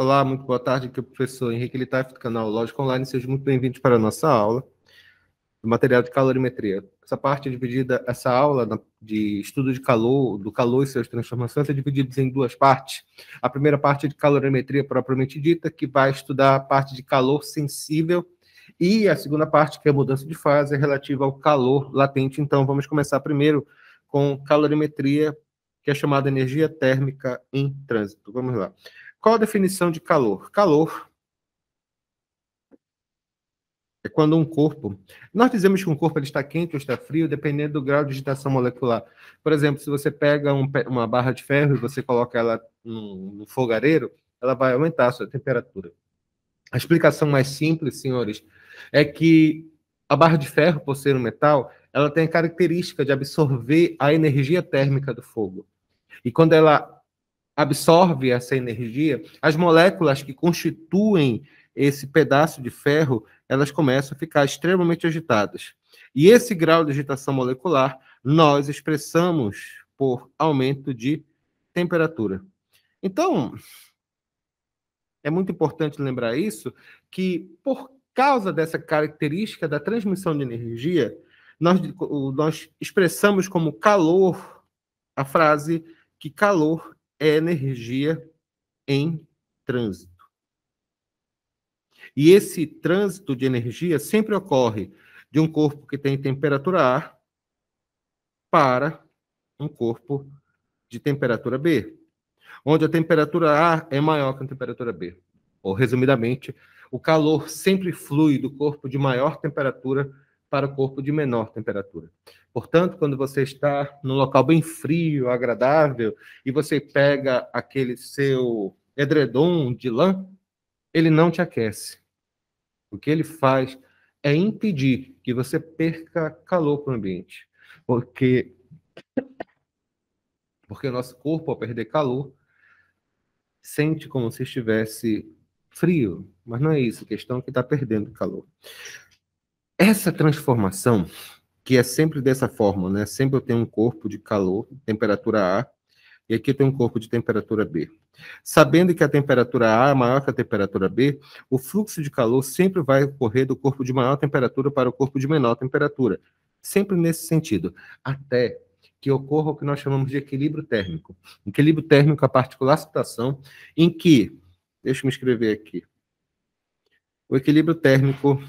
Olá, muito boa tarde. Aqui é o professor Henrique Littaf, do canal Lógica Online. Sejam muito bem-vindos para a nossa aula do material de calorimetria. Essa parte é dividida, essa aula de estudo de calor, do calor e suas transformações, é dividida em duas partes. A primeira parte é de calorimetria propriamente dita, que vai estudar a parte de calor sensível, e a segunda parte, que é a mudança de fase, é relativa ao calor latente. Então, vamos começar primeiro com calorimetria, que é chamada energia térmica em trânsito. Vamos lá. Qual a definição de calor? Calor é quando um corpo... Nós dizemos que um corpo ele está quente ou está frio, dependendo do grau de agitação molecular. Por exemplo, se você pega uma barra de ferro e você coloca ela no fogareiro, ela vai aumentar a sua temperatura. A explicação mais simples, senhores, é que a barra de ferro, por ser um metal, ela tem a característica de absorver a energia térmica do fogo. E quando ela absorve essa energia, as moléculas que constituem esse pedaço de ferro, elas começam a ficar extremamente agitadas. E esse grau de agitação molecular nós expressamos por aumento de temperatura. Então, é muito importante lembrar isso, que por causa dessa característica da transmissão de energia, nós expressamos como calor a frase que calor é energia em trânsito. E esse trânsito de energia sempre ocorre de um corpo que tem temperatura A para um corpo de temperatura B, onde a temperatura A é maior que a temperatura B. Ou, resumidamente, o calor sempre flui do corpo de maior temperatura para o corpo de menor temperatura. Portanto, quando você está num local bem frio, agradável, e você pega aquele seu edredom de lã, ele não te aquece. O que ele faz é impedir que você perca calor para o ambiente. Porque o nosso corpo, ao perder calor, sente como se estivesse frio. Mas não é isso, a questão é que está perdendo calor. Essa transformação, que é sempre dessa forma, né? Sempre eu tenho um corpo de calor, temperatura A, e aqui eu tenho um corpo de temperatura B. Sabendo que a temperatura A é maior que a temperatura B, o fluxo de calor sempre vai ocorrer do corpo de maior temperatura para o corpo de menor temperatura. Sempre nesse sentido. Até que ocorra o que nós chamamos de equilíbrio térmico. Equilíbrio térmico é a particular situação em que, deixa eu me escrever aqui, o equilíbrio térmico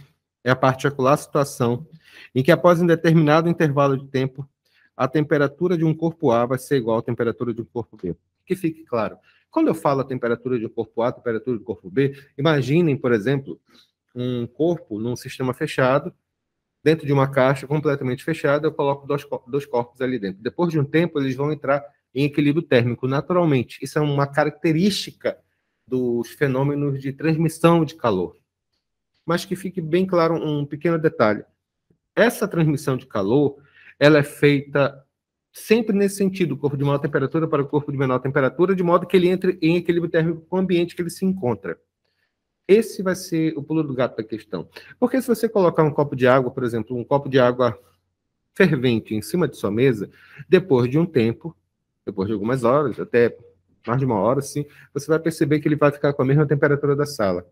é a particular situação em que, após um determinado intervalo de tempo, a temperatura de um corpo A vai ser igual à temperatura de um corpo B. Que fique claro. Quando eu falo a temperatura de um corpo A, a temperatura do corpo B, imaginem, por exemplo, um corpo num sistema fechado, dentro de uma caixa completamente fechada, eu coloco dois corpos ali dentro. Depois de um tempo, eles vão entrar em equilíbrio térmico, naturalmente. Isso é uma característica dos fenômenos de transmissão de calor. Mas que fique bem claro um pequeno detalhe. Essa transmissão de calor, ela é feita sempre nesse sentido, o corpo de maior temperatura para o corpo de menor temperatura, de modo que ele entre em equilíbrio térmico com o ambiente que ele se encontra. Esse vai ser o pulo do gato da questão. Porque se você colocar um copo de água, por exemplo, um copo de água fervente em cima de sua mesa, depois de um tempo, depois de algumas horas, até mais de uma hora, assim, você vai perceber que ele vai ficar com a mesma temperatura da sala.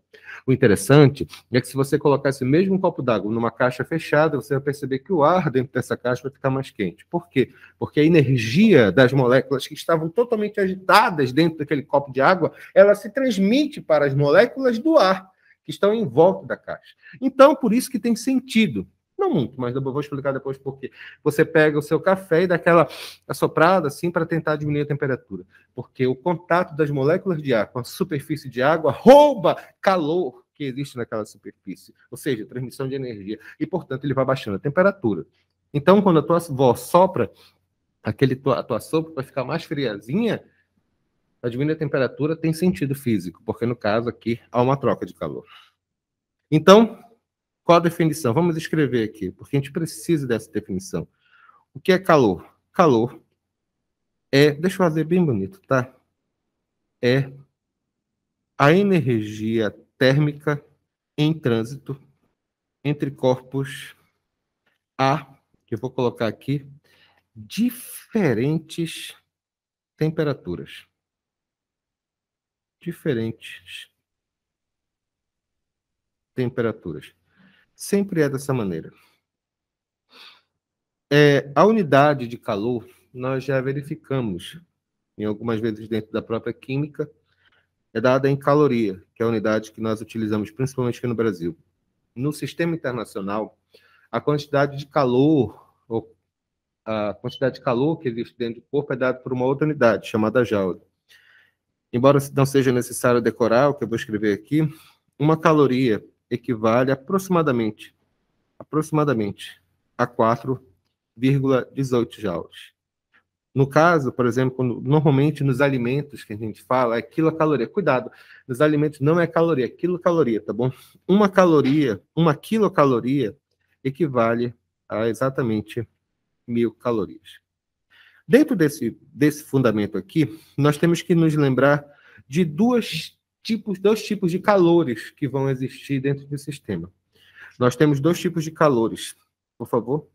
O interessante é que se você colocar esse mesmo copo d'água numa caixa fechada, você vai perceber que o ar dentro dessa caixa vai ficar mais quente. Por quê? Porque a energia das moléculas que estavam totalmente agitadas dentro daquele copo de água, ela se transmite para as moléculas do ar que estão em volta da caixa. Então, por isso que tem sentido. Não muito, mas eu vou explicar depois por quê. Você pega o seu café e dá aquela assoprada assim para tentar diminuir a temperatura. Porque o contato das moléculas de ar com a superfície de água rouba calor que existe naquela superfície. Ou seja, transmissão de energia. E, portanto, ele vai baixando a temperatura. Então, quando a tua avó sopra a tua sopa para ficar mais friazinha, a diminuir a temperatura tem sentido físico, porque no caso aqui há uma troca de calor. Então, qual a definição? Vamos escrever aqui, porque a gente precisa dessa definição. O que é calor? Calor é, deixa eu fazer bem bonito, tá? É a energia térmica em trânsito entre corpos a, que eu vou colocar aqui, diferentes temperaturas. Diferentes temperaturas. Sempre é dessa maneira. A unidade de calor, nós já verificamos, em algumas vezes dentro da própria química, é dada em caloria, que é a unidade que nós utilizamos principalmente aqui no Brasil. No sistema internacional, a quantidade de calor, ou a quantidade de calor que existe dentro do corpo é dada por uma outra unidade, chamada Joule. Embora não seja necessário decorar o que eu vou escrever aqui, uma caloria equivale aproximadamente a 4,18 joules. No caso, por exemplo, normalmente nos alimentos que a gente fala é quilocaloria. Cuidado, nos alimentos não é caloria, é quilocaloria, tá bom? Uma quilocaloria equivale a exatamente 1.000 calorias. Dentro desse fundamento aqui, nós temos que nos lembrar de dois tipos de calores que vão existir dentro do sistema. Nós temos dois tipos de calores. Por favor.